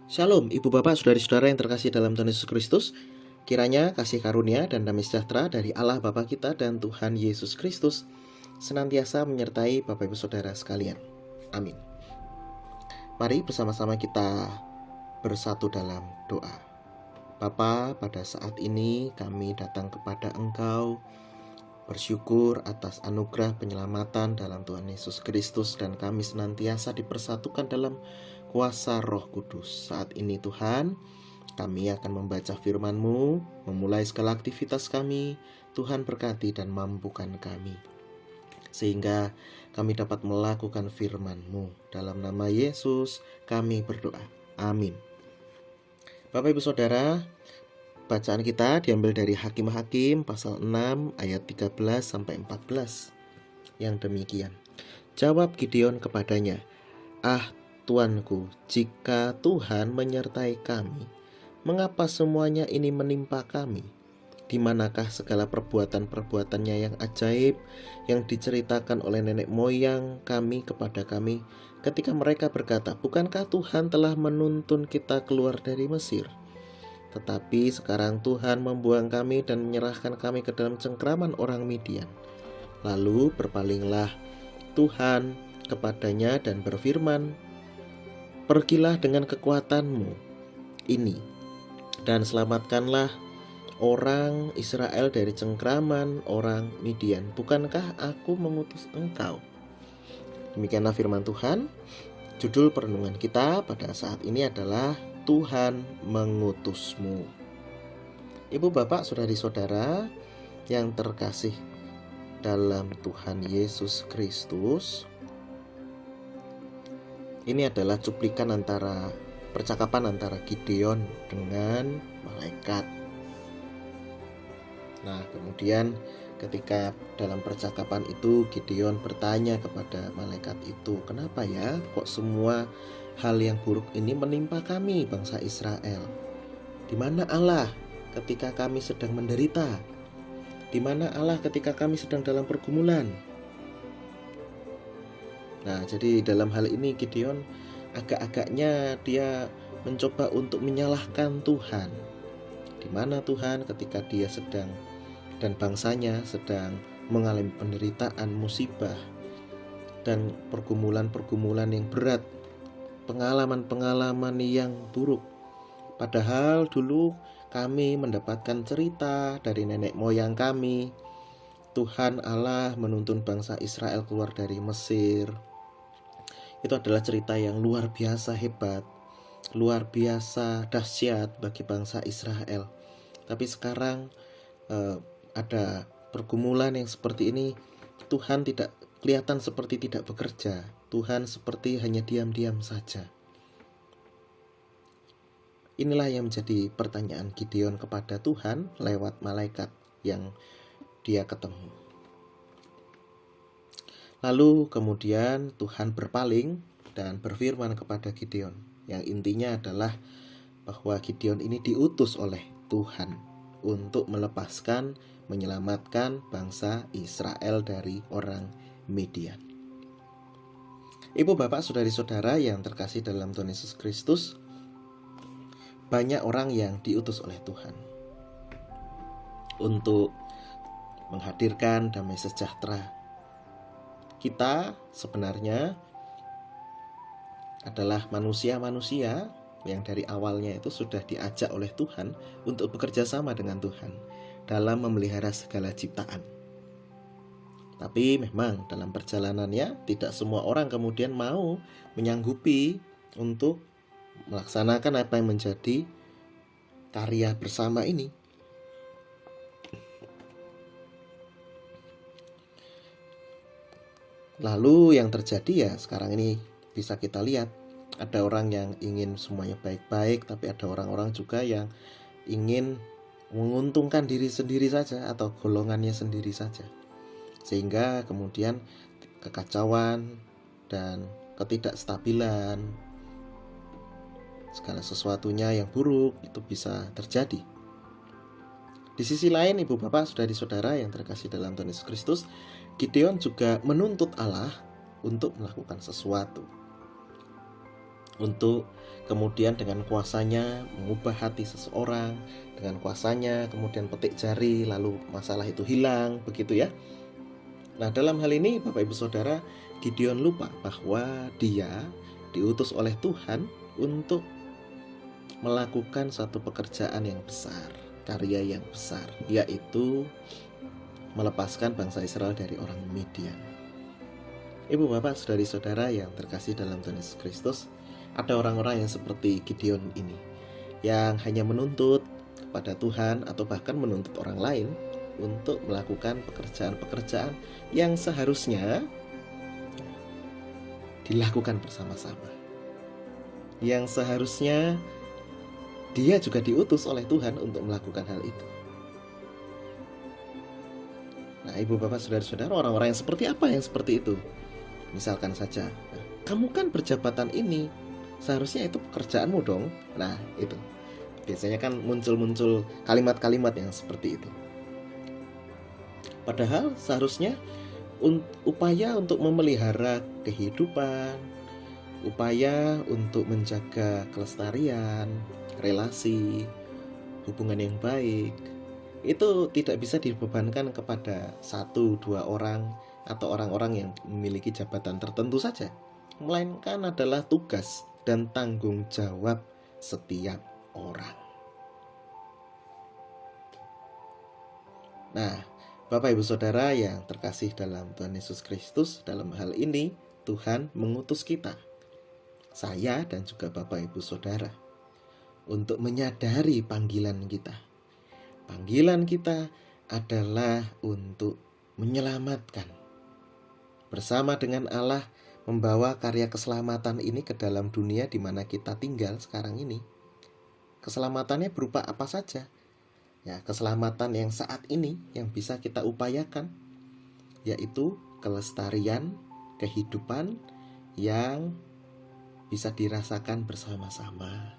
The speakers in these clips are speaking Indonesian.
Shalom, Ibu Bapak, Saudari-saudara yang terkasih dalam Tuhan Yesus Kristus. Kiranya kasih karunia dan damai sejahtera dari Allah Bapa kita dan Tuhan Yesus Kristus senantiasa menyertai Bapak Ibu Saudara sekalian. Amin. Mari bersama-sama kita bersatu dalam doa. Bapa, pada saat ini kami datang kepada Engkau bersyukur atas anugerah penyelamatan dalam Tuhan Yesus Kristus, dan kami senantiasa dipersatukan dalam kuasa Roh Kudus. Saat ini Tuhan, kami akan membaca firman-Mu, memulai segala aktivitas kami. Tuhan berkati dan mampukan kami, sehingga kami dapat melakukan firman-Mu. Dalam nama Yesus kami berdoa. Amin. Bapak Ibu Saudara, bacaan kita diambil dari Hakim-Hakim pasal 6 ayat 13-14 yang demikian. Jawab Gideon kepadanya, "Ah, Tuanku, jika Tuhan menyertai kami, mengapa semuanya ini menimpa kami? Di manakah segala perbuatan-perbuatannya yang ajaib yang diceritakan oleh nenek moyang kami kepada kami ketika mereka berkata, bukankah Tuhan telah menuntun kita keluar dari Mesir? Tetapi sekarang Tuhan membuang kami dan menyerahkan kami ke dalam cengkraman orang Midian." Lalu berpalinglah Tuhan kepadanya dan berfirman, "Pergilah dengan kekuatanmu ini dan selamatkanlah orang Israel dari cengkraman orang Midian. Bukankah aku mengutus engkau?" Demikianlah firman Tuhan. Judul perenungan kita pada saat ini adalah Tuhan mengutusmu. Ibu bapak, saudari-saudara yang terkasih dalam Tuhan Yesus Kristus, ini adalah cuplikan percakapan antara Gideon dengan malaikat. Nah, kemudian ketika dalam percakapan itu Gideon bertanya kepada malaikat itu, "Kenapa ya kok semua hal yang buruk ini menimpa kami, bangsa Israel? Di mana Allah ketika kami sedang menderita? Di mana Allah ketika kami sedang dalam pergumulan?" Nah, jadi dalam hal ini Gideon agak-agaknya dia mencoba untuk menyalahkan Tuhan. Di mana Tuhan ketika dia sedang dan bangsanya sedang mengalami penderitaan, musibah, dan pergumulan-pergumulan yang berat, pengalaman-pengalaman yang buruk. Padahal dulu kami mendapatkan cerita dari nenek moyang kami, Tuhan Allah menuntun bangsa Israel keluar dari Mesir. Itu adalah cerita yang luar biasa hebat, luar biasa dahsyat bagi bangsa Israel. Tapi sekarang ada pergumulan yang seperti ini. Tuhan tidak kelihatan seperti tidak bekerja. Tuhan seperti hanya diam-diam saja. Inilah yang menjadi pertanyaan Gideon kepada Tuhan lewat malaikat yang dia ketemu. Lalu kemudian Tuhan berpaling dan berfirman kepada Gideon, yang intinya adalah bahwa Gideon ini diutus oleh Tuhan untuk melepaskan, menyelamatkan bangsa Israel dari orang Midian. Ibu bapak, saudari-saudara yang terkasih dalam Tuhan Yesus Kristus, banyak orang yang diutus oleh Tuhan untuk menghadirkan damai sejahtera. Kita sebenarnya adalah manusia-manusia yang dari awalnya itu sudah diajak oleh Tuhan untuk bekerja sama dengan Tuhan dalam memelihara segala ciptaan. Tapi memang dalam perjalanannya tidak semua orang kemudian mau menyanggupi untuk melaksanakan apa yang menjadi karya bersama ini. Lalu yang terjadi ya sekarang ini bisa kita lihat, ada orang yang ingin semuanya baik-baik, tapi ada orang-orang juga yang ingin menguntungkan diri sendiri saja atau golongannya sendiri saja. Sehingga kemudian kekacauan dan ketidakstabilan, segala sesuatunya yang buruk itu bisa terjadi. Di sisi lain, ibu bapak, saudari-saudara yang terkasih dalam Tuhan Yesus Kristus, Gideon juga menuntut Allah untuk melakukan sesuatu. untuk kemudian dengan kuasanya mengubah hati seseorang, dengan kuasanya kemudian petik jari lalu masalah itu hilang, begitu ya. Nah, dalam hal ini Bapak Ibu Saudara, Gideon lupa bahwa dia diutus oleh Tuhan untuk melakukan satu pekerjaan yang besar, karya yang besar, yaitu melepaskan bangsa Israel dari orang Midian. Ibu bapak saudari-saudara yang terkasih dalam Tuhan Yesus Kristus, ada orang-orang yang seperti Gideon ini, yang hanya menuntut kepada Tuhan atau bahkan menuntut orang lain untuk melakukan pekerjaan-pekerjaan yang seharusnya dilakukan bersama-sama, yang seharusnya dia juga diutus oleh Tuhan untuk melakukan hal itu. Nah, ibu bapak saudara-saudara, orang-orang yang seperti apa yang seperti itu? Misalkan saja, kamu kan berjabatan ini, seharusnya itu pekerjaanmu dong. Nah, itu biasanya kan muncul kalimat-kalimat yang seperti itu. Padahal seharusnya upaya untuk memelihara kehidupan, upaya untuk menjaga kelestarian, relasi, hubungan yang baik, itu tidak bisa dibebankan kepada 1-2 orang atau orang-orang yang memiliki jabatan tertentu saja, melainkan adalah tugas dan tanggung jawab setiap orang. Nah, Bapak Ibu Saudara yang terkasih dalam Tuhan Yesus Kristus, dalam hal ini Tuhan mengutus kita, saya dan juga Bapak Ibu Saudara, untuk menyadari panggilan kita. Panggilan kita adalah untuk menyelamatkan. Bersama dengan Allah membawa karya keselamatan ini ke dalam dunia di mana kita tinggal sekarang ini. Keselamatannya berupa apa saja? Ya, keselamatan yang saat ini yang bisa kita upayakan, yaitu kelestarian kehidupan yang bisa dirasakan bersama-sama.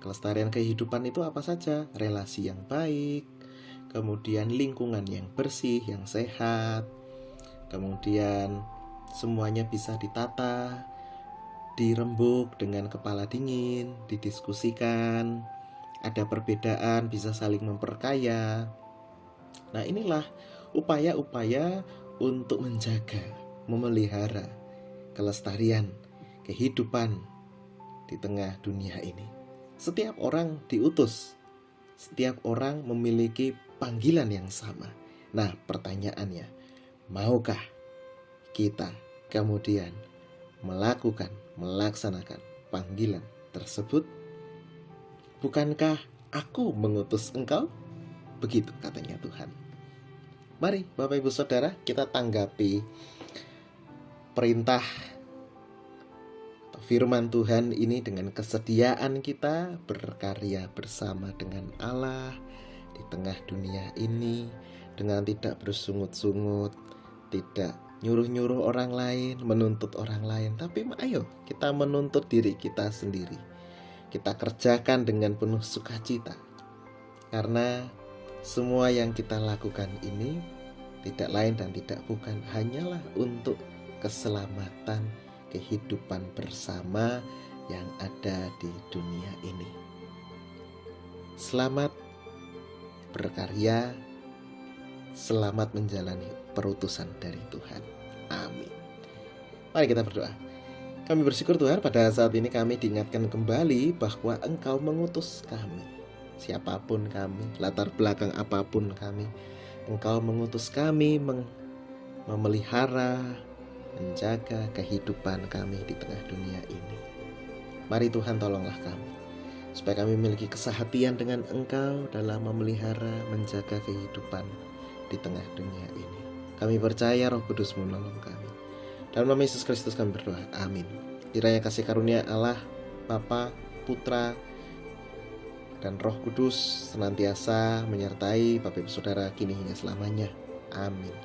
Kelestarian kehidupan itu apa saja? Relasi yang baik, kemudian lingkungan yang bersih, yang sehat, kemudian semuanya bisa ditata, dirembuk dengan kepala dingin, didiskusikan, ada perbedaan bisa saling memperkaya. Nah, inilah upaya-upaya untuk menjaga, memelihara kelestarian kehidupan di tengah dunia ini. Setiap orang diutus, setiap orang memiliki panggilan yang sama. Nah, pertanyaannya, maukah kita kemudian melaksanakan panggilan tersebut? Bukankah aku mengutus engkau? Begitu katanya Tuhan. Mari Bapak Ibu Saudara, kita tanggapi perintah atau firman Tuhan ini dengan kesediaan kita berkarya bersama dengan Allah di tengah dunia ini, dengan tidak bersungut-sungut, tidak nyuruh-nyuruh orang lain, menuntut orang lain, tapi ayo kita menuntut diri kita sendiri. Kita kerjakan dengan penuh sukacita, karena semua yang kita lakukan ini tidak lain dan tidak bukan hanyalah untuk keselamatan kehidupan bersama yang ada di dunia ini. Selamat berkarya, selamat menjalani perutusan dari Tuhan. Amin. Mari kita berdoa. Kami bersyukur Tuhan, pada saat ini kami diingatkan kembali bahwa Engkau mengutus kami. Siapapun kami, latar belakang apapun kami, Engkau mengutus kami memelihara, menjaga kehidupan kami di tengah dunia ini. Mari Tuhan, tolonglah kami, supaya kami memiliki kesehatian dengan Engkau dalam memelihara, menjaga kehidupan di tengah dunia ini. Kami percaya Roh Kudus menolong kami. Dalam nama Yesus Kristus kami berdoa, amin. Kiranya kasih karunia Allah, Bapa, Putra, dan Roh Kudus senantiasa menyertai Bapak Ibu Saudara kini hingga selamanya. Amin.